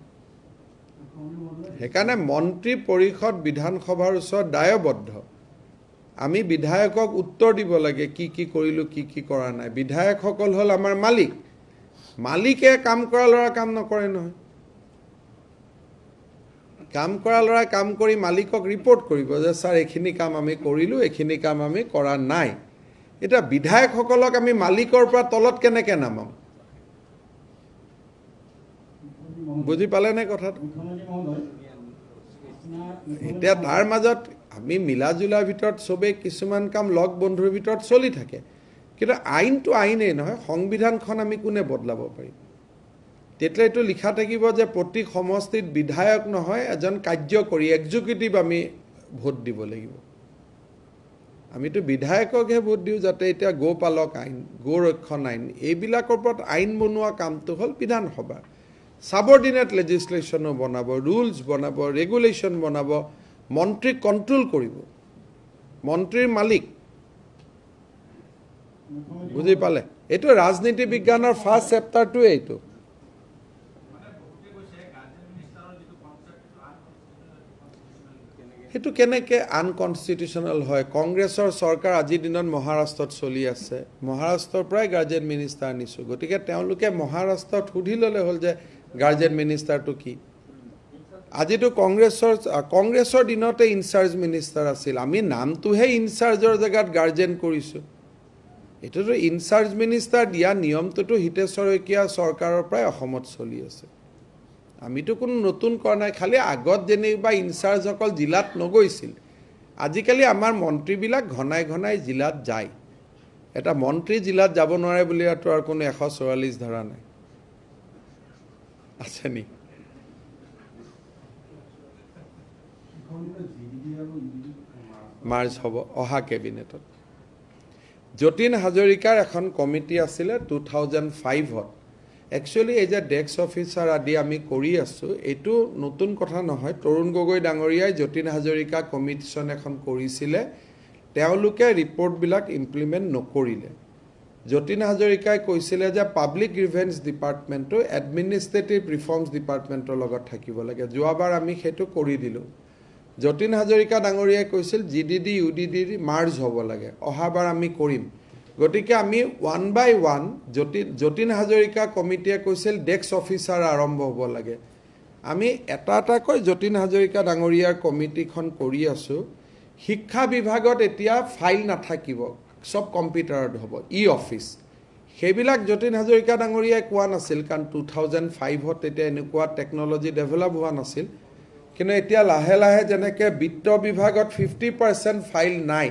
সেইকাৰণে মন্ত্ৰী পৰিষদ বিধানসভাৰ ওচৰত দায়বদ্ধ আমি বিধায়কক উত্তৰ দিব লাগে কি কি কৰিলোঁ কি কি কৰা নাই বিধায়কসকল হ'ল আমাৰ মালিকে কাম কৰা ল'ৰা কাম নকৰে নহয় কাম কৰা ল'ৰাই কাম কৰি মালিকক ৰিপৰ্ট কৰিব যে ছাৰ এইখিনি কাম আমি কৰিলোঁ এইখিনি কাম আমি কৰা নাই এটা বিধায়কসকলক আমি মালিকৰ পৰা তলত কেনেকৈ নামাম বুজি পালেনে কথাটো এতিয়া তাৰ মাজত আমি মিলা জুলাৰ ভিতৰত চবেই কিছুমান কাম লগ বন্ধুৰ ভিতৰত চলি থাকে কিন্তু আইনটো আইনেই নহয় সংবিধানখন আমি কোনে বদলাব পাৰিম তেতিয়া এইটো লিখা থাকিব যে প্ৰতি সমষ্টিত বিধায়ক নহয় এজন কাৰ্যকৰী এক্সিকিউটিভ আমি ভোট দিব লাগিব আমিতো বিধায়ককহে ভোট দিওঁ যাতে এতিয়া গোপালক আইন গোৰক্ষণ আইন এইবিলাকৰ ওপৰত আইন বনোৱা কামটো হ'ল বিধানসভা সাবঅৰ্ডিনেট লেজিসলেশ্যনো বনাব ৰুলছ বনাব ৰেগুলেশ্যন বনাব মন্ত্ৰীক কণ্ট্ৰোল কৰিব মন্ত্ৰীৰ মালিক বুজি পালে এইটো ৰাজনীতি বিজ্ঞানৰ ফাৰ্ষ্ট চেপ্টাৰটোৱে এইটো সেইটো কেনেকৈ আনকনষ্টিটিউচনেল হয় কংগ্ৰেছৰ চৰকাৰ আজিৰ দিনত মহাৰাষ্ট্ৰত চলি আছে মহাৰাষ্ট্ৰৰ পৰাই গাৰ্জেন মিনিষ্টাৰ আনিছোঁ গতিকে তেওঁলোকে মহাৰাষ্ট্ৰত সুধি ল'লে হ'ল যে গাৰ্জেন মিনিষ্টাৰটো কি আজিতো কংগ্ৰেছৰ দিনতে ইনচাৰ্জ মিনিষ্টাৰ আছিল আমি নামটোহে ইনচাৰ্জৰ জেগাত গাৰ্জেন কৰিছোঁ এইটোতো ইনচাৰ্জ মিনিষ্টাৰ দিয়া নিয়মটোতো হিতেশ্বৰ শইকীয়া চৰকাৰৰ পৰাই অসমত চলি আছে আমিতো কোনো নতুন কৰা নাই খালি আগত যেনিবা ইনচাৰ্জ অকল জিলাত নগৈছিল আজিকালি আমাৰ মন্ত্ৰীবিলাক ঘনাই ঘনাই জিলাত যায় এটা মন্ত্ৰী জিলাত যাব নোৱাৰে বুলি আৰু কোনো 144 ধাৰা নাই আছে নি মাৰ্জ হ'ব অহা কেবিনেটত যতীন হাজৰিকাৰ এখন কমিটি আছিলে 2005ত একচুৱেলি এই যে ডেস্ক অফিচাৰ আদি আমি কৰি আছোঁ এইটো নতুন কথা নহয় তৰুণ গগৈ ডাঙৰীয়াই যতীন হাজৰিকা কমিশ্যন এখন কৰিছিলে তেওঁলোকে ৰিপৰ্টবিলাক ইমপ্লিমেণ্ট নকৰিলে যতীন হাজৰিকাই কৈছিলে যে পাব্লিক গ্ৰিভেন্স ডিপাৰ্টমেণ্টটো এডমিনিষ্ট্ৰেটিভ ৰিফৰ্মছ ডিপাৰ্টমেণ্টৰ লগত থাকিব লাগে যোৱাবাৰ আমি সেইটো কৰি দিলোঁ যতীন হাজৰিকা ডাঙৰীয়াই কৈছিল GDD UDD মাৰ্জ হ'ব লাগে অহাবাৰ আমি কৰিম গতিকে আমি 1 by 1 যতীন হাজৰিকা কমিটিয়ে কৈছিল ডেস্ক অফিচাৰ আৰম্ভ হ'ব লাগে আমি এটা এটাকৈ যতীন হাজৰিকা ডাঙৰীয়াৰ কমিটিখন কৰি আছোঁ শিক্ষা বিভাগত এতিয়া ফাইল নাথাকিব সব কম্পিউটাৰত হ'ব অফিচ সেইবিলাক যতীন হাজৰিকা ডাঙৰীয়াই কোৱা নাছিল কাৰণ 2005ত তেতিয়া এনেকুৱা টেকনলজি ডেভেলপ হোৱা নাছিল কিন্তু এতিয়া লাহে লাহে যেনেকৈ বিত্ত বিভাগত 50% ফাইল নাই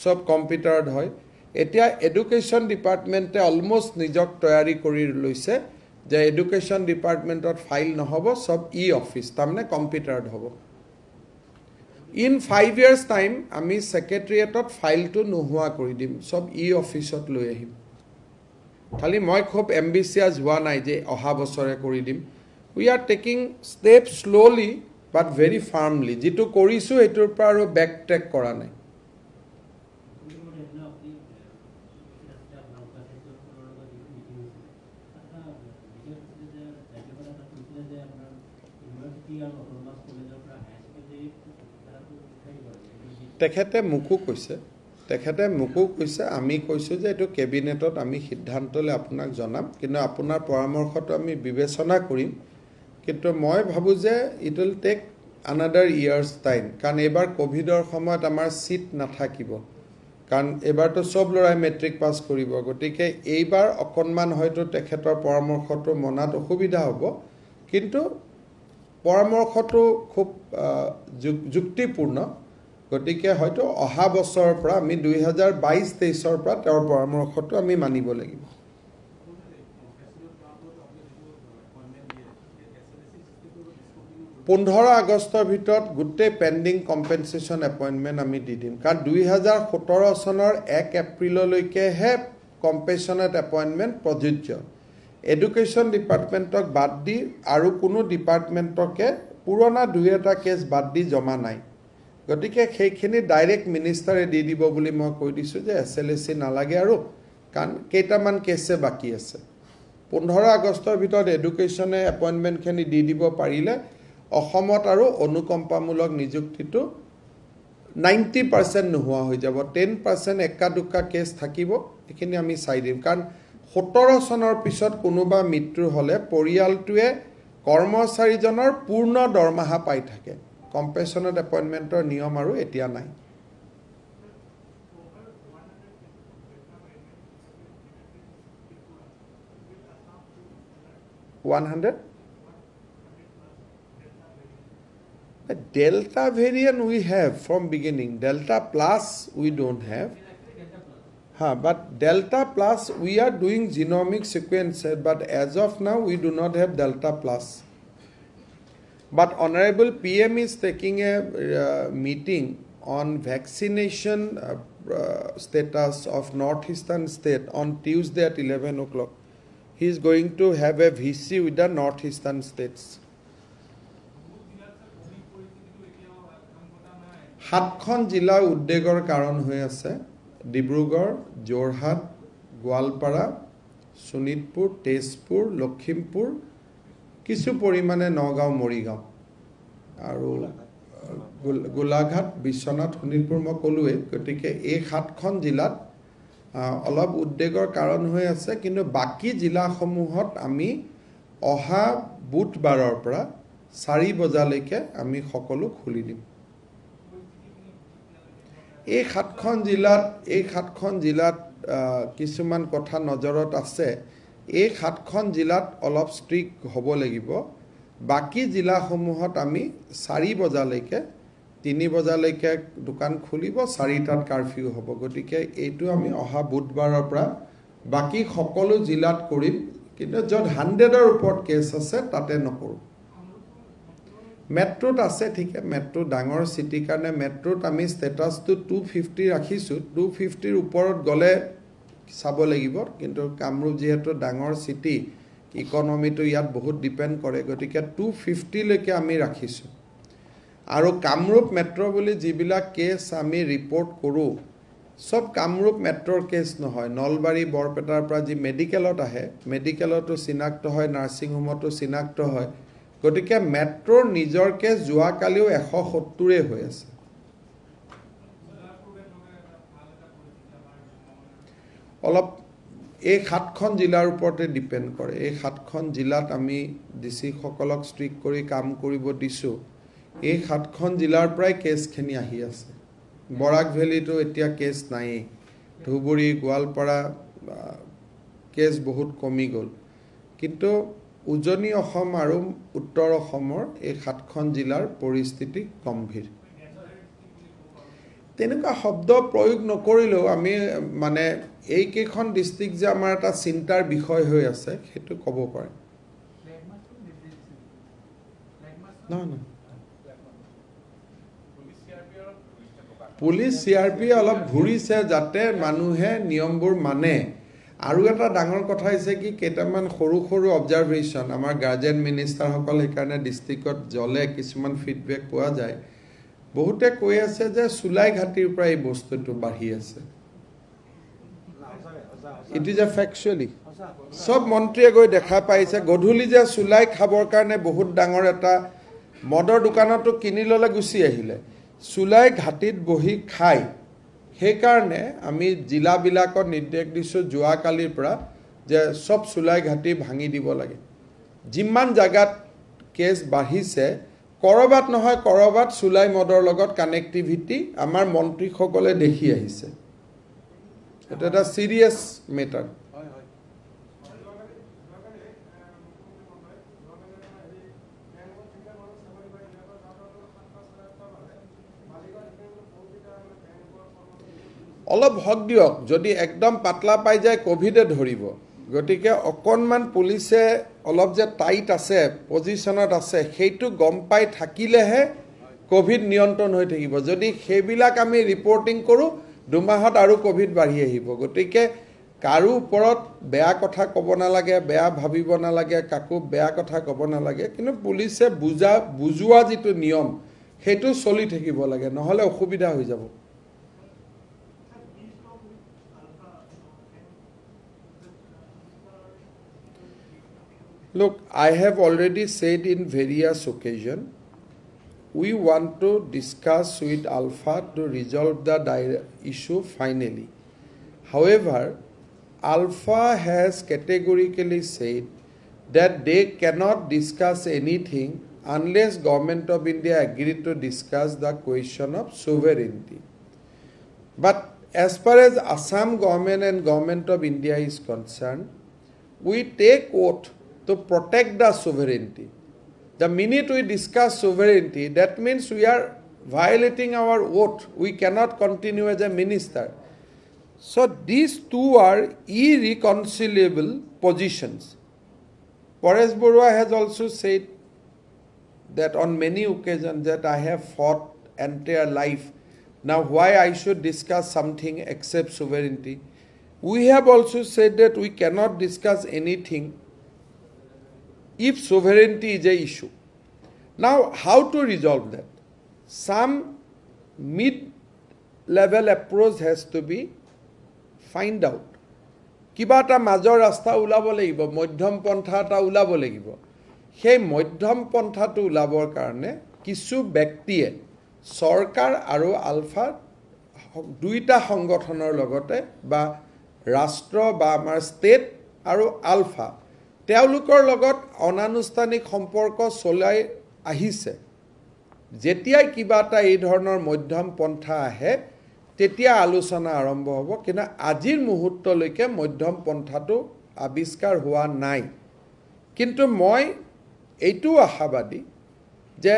সব কম্পিউটাৰত হয় এতিয়া এডুকেশ্যন ডিপাৰ্টমেণ্টে অলমষ্ট নিজক তৈয়াৰী কৰি লৈছে যে এডুকেশ্যন ডিপাৰ্টমেণ্টত ফাইল নহ'ব সব অফিচ তাৰমানে কম্পিউটাৰত হ'ব ইন 5 years টাইম আমি ছেক্ৰেটেৰিয়েটত ফাইলটো নোহোৱা কৰি দিম সব অফিচত লৈ আহিম খালি মই খুব এম্বিচিয়াছ হোৱা নাই যে অহা বছৰে কৰি দিম we are taking step slowly but very firmly যিটো কৰিছোঁ সেইটোৰ পৰা আৰু বেক ট্ৰেক কৰা নাই তেখেতে মোকো কৈছে আমি কৈছোঁ যে এইটো কেবিনেটত আমি সিদ্ধান্ত লৈ আপোনাক জনাম কিন্তু আপোনাৰ পৰামৰ্শটো আমি বিবেচনা কৰিম কিন্তু মই ভাবোঁ যে it will take another year's time কাৰণ এবাৰ কোভিডৰ সময়ত আমাৰ সিট নাথাকিব কাৰণ এবাৰতো সব লৰাই মেট্ৰিক পাস কৰিব গতিকে এইবাৰ অকনমান হয়তো তেখেতৰ পৰামৰ্শটো মনাত অসুবিধা হ'ব কিন্তু পৰামৰ্শটো খুব যুক্তিপূৰ্ণ গতিকে হয়তো অহা বছৰৰ পৰা আমি 2022-23 পৰা তেওঁৰ পৰামৰ্শটো আমি মানিব লাগিব 15 আগষ্টৰ ভিতৰত গোটেই পেন্ডিং কম্পেনসেশন এপইন্টমেন্ট আমি দি দিম কাৰণ 2017 চনৰ 1 এপ্ৰিললৈকে হে কম্পেনসেশনত এপইন্টমেন্ট প্ৰযোজ্য এডুকেশন ডিপাৰ্টমেন্টক বাদ দি আৰু কোনো ডিপাৰ্টমেন্টকে পুৰণা দুই এটা কেছ বাদ দি জমা নাই গতিকে সেইখিনি ডাইৰেক্ট মিনিষ্টাৰে দি দিব বুলি মই কৈ দিছো যে এছএলএসি নালাগে আৰু কাৰণ কেইটামান কেছে বাকি আছে 15 আগষ্টৰ ভিতৰত এডুকেশনে এপইন্টমেন্টখিনি দি দিব পাৰিলে অসমত আৰু অনুকম্পামূলক নিযুক্তিটো 90% নোহোৱা হৈ যাব 10% একা দুকা কেছ থাকিব এখিনি আমি চাই দিম কাৰণ 17 চনৰ পিছত কোনোবা মৃত্যু হলে পৰিয়ালটোৱে কৰ্মচাৰীজনৰ পূৰ্ণ দৰমহা পাই থাকে কম্পেনসেশনত এপইন্টমেন্টৰ নিয়ম আৰু এতিয়া নাই 100 Delta variant we have from beginning. Delta plus we don't have. But Delta plus we are doing genomic sequences. But as of now we do not have Delta plus. But Honorable PM is taking a meeting on vaccination status of northeastern state on Tuesday at 11 o'clock. He is going to have a VC with the northeastern states. 7খন জিলা উদ্বেগৰ কাৰণ হৈ আছে ডিব্ৰুগড় যোৰহাট গোৱালপাৰা শোণিতপুৰ তেজপুৰ লখিমপুৰ কিছু পৰিমাণে নগাঁও মৰিগাঁও আৰু গোলাঘাট বিশ্বনাথ শোণিতপুৰ মই ক'লোৱে গতিকে এই 7খন জিলাত অলপ উদ্বেগৰ কাৰণ হৈ আছে কিন্তু বাকি জিলাসমূহত আমি অহা বুধবাৰৰ পৰা 4 বজালৈকে আমি সকলো খুলি দিম এই 7খন জিলাত কিছুমান কথা নজৰত আছে এই 7খন জিলাত অলপ ষ্ট্ৰিক হ'ব লাগিব বাকি জিলাসমূহত আমি 4 বজালৈকে 3 বজালৈকে দোকান খুলিব 4টাত কাৰফিউ হ'ব গতিকে এইটো আমি অহা বুধবাৰৰ পৰা বাকি সকলো জিলাত কৰিম কিন্তু যত 100ৰ ওপৰত কেছ আছে তাতে নকৰো মেট্ৰোত আছে ঠিক আছে মেট্ৰো ডাঙৰ সিটি কাৰণে মেট্ৰোত আমি ষ্টেটাসটো 250 ৰাখিছো 250ৰ ওপৰত গলে চাব লাগিব কিন্তু কামৰূপ যেহেতু ডাঙৰ সিটি ইকনমিটো ইয়াত বহুত ডিপেন্ড কৰে গতিকে 250 লৈকে আমি ৰাখিছো আৰু কামৰূপ মেট্ৰো বুলি যিবিলাক কেছ আমি ৰিপৰ্ট কৰো সব কামৰূপ মেট্ৰোৰ কেছ নহয় নলবাৰী বৰপেটাৰ পৰা যি মেডিকেলত আহে মেডিকেলতো চিনাক্ত হয় নাৰ্ছিং হোমতো চিনাক্ত হয় গতিকে মেট্ৰোৰ নিজৰ কেছ যোৱা কালিও 170 হৈ আছে অলপ এই 7খন জিলাৰ ওপৰতে ডিপেন্ড কৰে এই 7খন জিলাত আমি ডিসি সকলক ষ্ট্ৰিক কৰি কাম কৰিব দিছো এই 7খন জিলাৰ পৰাই কেছখিনি আহি আছে বৰাক ভেলিটো এতিয়া কেছ নাই ধুবুৰী গোৱালপাৰা কেছ বহুত কমি গল কিন্তু উজনি অসম আৰু উত্তৰ অসমৰ এই 7খন জিলাৰ পৰিস্থিতি গম্ভীৰ তেনেকুৱা শব্দ প্ৰয়োগ নকৰিলেও আমি মানে এই কেইখন ডিস্ট্ৰিক্ট যে আমাৰ এটা চিন্তাৰ বিষয় হৈ আছে সেইটো ক'ব পাৰে না পুলিচ সিআৰপি অলপ ঘুৰিছে যাতে মানুহে নিয়মবোৰ মানে আৰু এটা ডাঙৰ কথা হৈছে কি কেইটামান সৰু সৰু অবজাৰভেশন আমাৰ গাৰ্জেন মিনিষ্টাৰ সকল সেইকাৰণে ডিস্ট্ৰিক্টত জলে কিছুমান ফিডবেক পোৱা যায় বহুতে কৈ আছে যে সুলাই ঘাটিৰ পৰা এই বস্তুটো বাঢ়ি আছে ইট ইজ এ ফ্যাকচুয়ালি সব মন্ত্ৰীয়ে গৈ দেখা পাইছে গধূলি যে সুলাই খাবৰ কাৰণে বহুত ডাঙৰ এটা মদৰ দোকানতো কিনি ললে গুছি আহিলে সুলাই ঘাটিত বহি খাই সেইকাৰণে আমি জিলাবিলাকত নিৰ্দেশ দিছো যোৱা কালিৰ পৰা যে সব সুলাই ঘাটি ভাঙি দিব লাগে যিমান জাগাত কেছ বাঢ়িছে কৰবাত নহয় কৰবাত চুলাই মদৰ লগত কানেক্টিভিটি আমাৰ মন্ত্ৰীসকলে দেখি আহিছে এটা এটা সিৰিয়াস মেটাৰ অলপ হক দিয়ক যদি একদম পাতলা পাই যায় কোভিডে ধৰিব গতিকে অকণমান পুলিচে অলপ যে টাইট আছে পজিশ্যনত আছে সেইটো গম পাই থাকিলেহে কোভিড নিয়ন্ত্ৰণ হৈ থাকিব যদি সেইবিলাক আমি ৰিপৰ্টিং কৰোঁ দুমাহত আৰু কোভিড বাঢ়ি আহিব গতিকে কাৰো ওপৰত বেয়া কথা ক'ব নালাগে বেয়া ভাবিব নালাগে কাকো বেয়া কথা ক'ব নালাগে কিন্তু পুলিচে বুজোৱা যিটো নিয়ম সেইটো চলি থাকিব লাগে নহ'লে অসুবিধা হৈ যাব Look, I have already said in various occasions, we want to discuss with Alpha to resolve the issue finally. However, Alpha has categorically said that they cannot discuss anything unless Government of India agreed to discuss the question of sovereignty. But as far as Assam government and Government of India is concerned, we take oath to protect the sovereignty. The minute we discuss sovereignty, that means we are violating our oath. We cannot continue as a minister. So these two are irreconcilable positions. Paresh Barua has also said that on many occasions that I have fought entire life. Now why I should discuss something except sovereignty? We have also said that we cannot discuss anything if sovereignty is an issue. Now, how to resolve that? Some mid-level approach has to be find out. কিবা এটা মাজৰ ৰাস্তা ওলাব লাগিব মধ্যম পন্থা এটা ওলাব লাগিব সেই মধ্যম পন্থাটো ওলাবৰ কাৰণে কিছু ব্যক্তিয়ে সৰকাৰ আৰু আলফা দুইটা সংগঠনৰ লগতে বা ৰাষ্ট্ৰ বা আমাৰ ষ্টেট আৰু আলফা তেওঁলোকৰ লগত অনানুষ্ঠানিক সম্পৰ্ক চলাই আহিছে যেতিয়াই কিবা এটা এই ধৰণৰ মধ্যম পন্থা আহে তেতিয়া আলোচনা আৰম্ভ হ'ব কিন্তু আজিৰ মুহূৰ্তলৈকে মধ্যম পন্থাটো আবিষ্কাৰ হোৱা নাই কিন্তু মই এইটো আশাবাদী যে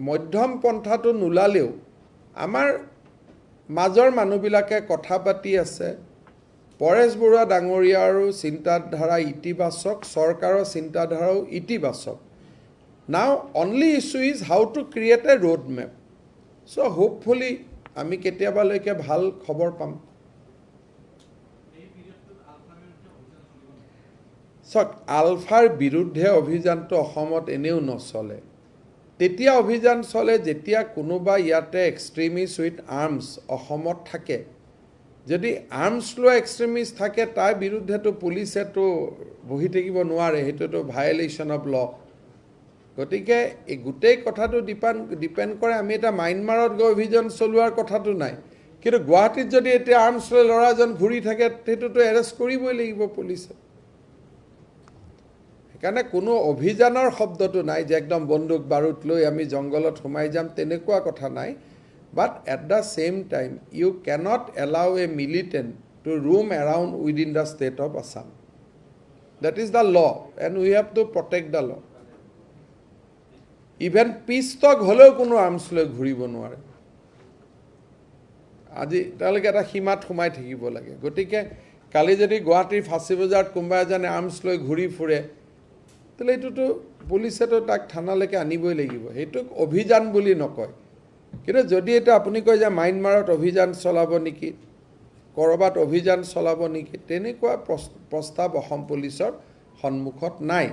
মধ্যম পন্থাটো নোলালেও আমাৰ মাজৰ মানুহবিলাকে কথা পাতি আছে পৰেশ বৰুৱা ডাঙৰীয়াৰো চিন্তাধাৰা ইতিবাচক চৰকাৰৰ চিন্তাধাৰাও ইতিবাচক নাও only issue is how to create A road map so' hopefully আমি কেতিয়াবালৈকে ভাল খবৰ পাম চাওক আলফাৰ বিৰুদ্ধে অভিযানটো অসমত এনেও নচলে তেতিয়া অভিযান চলে যেতিয়া কোনোবা ইয়াতে এক্সট্ৰিমিষ্ট উইথ আৰ্মছ অসমত থাকে যদি আৰ্মছ লোৱা এক্সট্ৰিমিষ্ট থাকে তাৰ বিৰুদ্ধেতো পুলিচেতো বহি থাকিব নোৱাৰে সেইটোতো ভায়লেশ্যন অফ ল গতিকে এই গোটেই কথাটো ডিপেণ্ড কৰে আমি এটা মাইনমাৰত গৈ অভিযান চলোৱাৰ কথাটো নাই কিন্তু গুৱাহাটীত যদি এতিয়া আৰ্মছ লৈ ল'ৰা এজন ঘূৰি থাকে সেইটোতো এৰেষ্ট কৰিবই লাগিব পুলিচে সেইকাৰণে কোনো অভিযানৰ শব্দটো নাই যে একদম বন্দুক বাৰুদ লৈ আমি জংগলত সোমাই যাম তেনেকুৱা কথা নাই But at the same time, you cannot allow a militant to roam around within the state of Assam. That is the law, and we have to protect the law. Even peace talk holeo kono arms loi ghuribo নোৱাৰে আজি তালৈকে এটা সীমাত সোমাই থাকিব লাগে গতিকে কালি যদি গুৱাহাটীৰ ফাঁচী বজাৰত কোনোবা এজনে আৰ্মছ লৈ ঘূৰি ফুৰে তেলে এইটোতো পুলিচেতো তাক থানালৈকে আনিবই লাগিব সেইটোক অভিযান বুলি নকয় কিন্তু যদি এটা আপুনি কয় যে মাইনমাৰত অভিযান চলাব নেকি কৰবাত অভিযান চলাব নেকি তেনেকুৱা প্ৰস্তাৱ অসম পুলিচৰ সন্মুখত নাই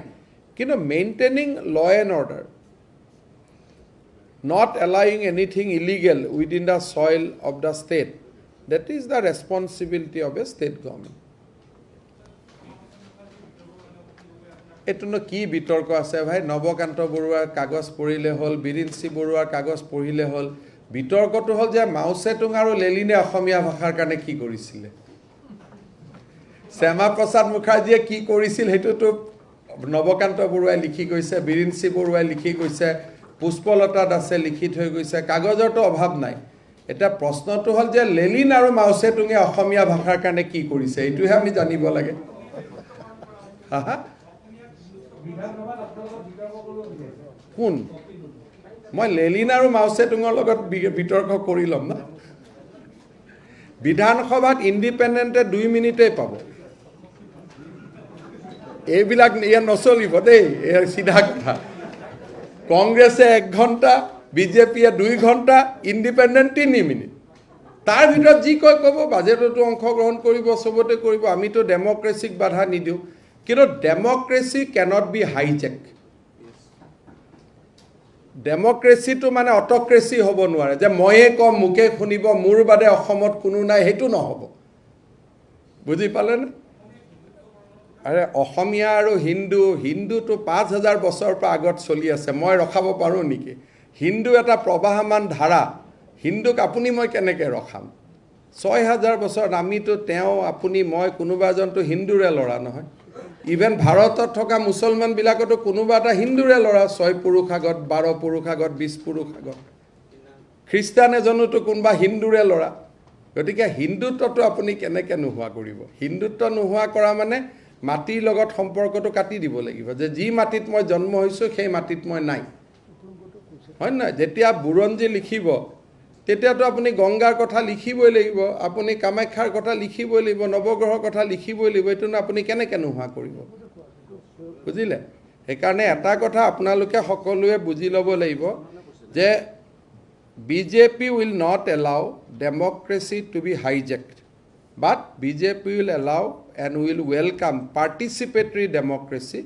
কিন্তু মেইনটেইনিং ল and order not allowing anything illegal within the soil of the state that is the responsibility of a state government এটুনো কি বিতৰ্ক আছে ভাই নৱকান্ত বৰুৱাৰ কাগজ পঢ়িলে হল বিৰিঞ্চি বৰুৱাৰ কাগজ পঢ়িলে হল বিতৰ্কটো হল যে মাউচেটুং আৰু লেলিনে অসমীয়া ভাষাৰ কাৰণে কি কৰিছিল শ্যামা প্ৰসাদ মুখাৰ্জীয়ে কি কৰিছিল হেতুটো নৱকান্ত বৰুৱাই লিখি গৈছে বিৰিঞ্চি বৰুৱাই লিখি গৈছে পুষ্পলতাত আছে, লিখি থৈ গৈছে, কাগজৰতো অভাৱ নাই। এটা প্ৰশ্নটো হ'ল যে লেনিন আৰু মাও ছে তুঙে অসমীয়া ভাষাৰ কাৰণে কি কৰিছে, এইটোহে আমি জানিব লাগে। কোন? মই লেনিন আৰু মাও ছে তুঙৰ লগত বিতৰ্ক কৰি ল'ম না। বিধানসভাত ইণ্ডিপেণ্ডেণ্টে 2 মিনিটেই পাব। এইবিলাক ইয়াত নচলিব দেই, এই চিধা কথা। কংগ্ৰেছে 1 ঘণ্টা, বিজেপিয়ে 2 ঘণ্টা, ইণ্ডিপেণ্ডেণ্ট 3 মিনিট। তাৰ ভিতৰত যি কয় ক'ব, বাজেটতো অংশগ্ৰহণ কৰিব, চবতে কৰিব। আমিতো ডেমক্ৰেচিক বাধা নিদিওঁ, কিন্তু ডেমক্ৰেচি কেনট বি হাইজেক। ডেমক্ৰেচিটো মানে অট'ক্ৰেচি হ'ব নোৱাৰে, যে ময়ে কম মোকে শুনিব, মোৰ বাদে অসমত কোনো নাই, সেইটো নহ'ব। বুজি পালেনে? আৰে অসমীয়া আৰু হিন্দুটো 5000 বছৰৰ পৰা আগত চলি আছে, মই ৰখাব পাৰোঁ নেকি? হিন্দু এটা প্ৰবাহমান ধাৰা, হিন্দুক আপুনি মই কেনেকৈ ৰখাম? 6000 বছৰত আমিতো তেওঁ আপুনি মই কোনোবা এজনটো হিন্দুৰে ল'ৰা নহয়। ইভেন ভাৰতত থকা মুছলমানবিলাকতো কোনোবা এটা হিন্দুৰে ল'ৰা, 6 পুৰুষ আগত, 12 পুৰুষ আগত, 20 পুৰুষ আগত। খ্ৰীষ্টান এজনোতো কোনোবা হিন্দুৰে ল'ৰা। গতিকে হিন্দুত্বটো আপুনি কেনেকৈ নোহোৱা কৰিব? হিন্দুত্ব নোহোৱা কৰা মানে মাটিৰ লগত সম্পৰ্কটো কাটি দিব লাগিব, যে যি মাটিত মই জন্ম হৈছোঁ সেই মাটিত মই নাই, হয় নহয়? যেতিয়া বুৰঞ্জী লিখিব তেতিয়াতো আপুনি গংগাৰ কথা লিখিবই লাগিব, আপুনি কামাখ্যাৰ কথা লিখিবই লাগিব, নৱগ্ৰহৰ কথা লিখিবই লাগিব। এইটো আপুনি কেনেকৈ নোহোৱা কৰিব? বুজিলে? সেইকাৰণে এটা কথা আপোনালোকে সকলোৱে বুজি ল'ব লাগিব, যে BJP will not allow democracy to be hijack, but BJP will allow and will welcome participatory democracy.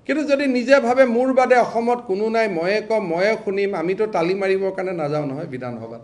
কিন্তু যদি নিজে ভাবে মোৰ বাদে অসমত কোনো নাই, ময়ে কম ময়ে শুনিম, আমিতো তালি মাৰিবৰ কাৰণে নাযাওঁ নহয় বিধানসভাত।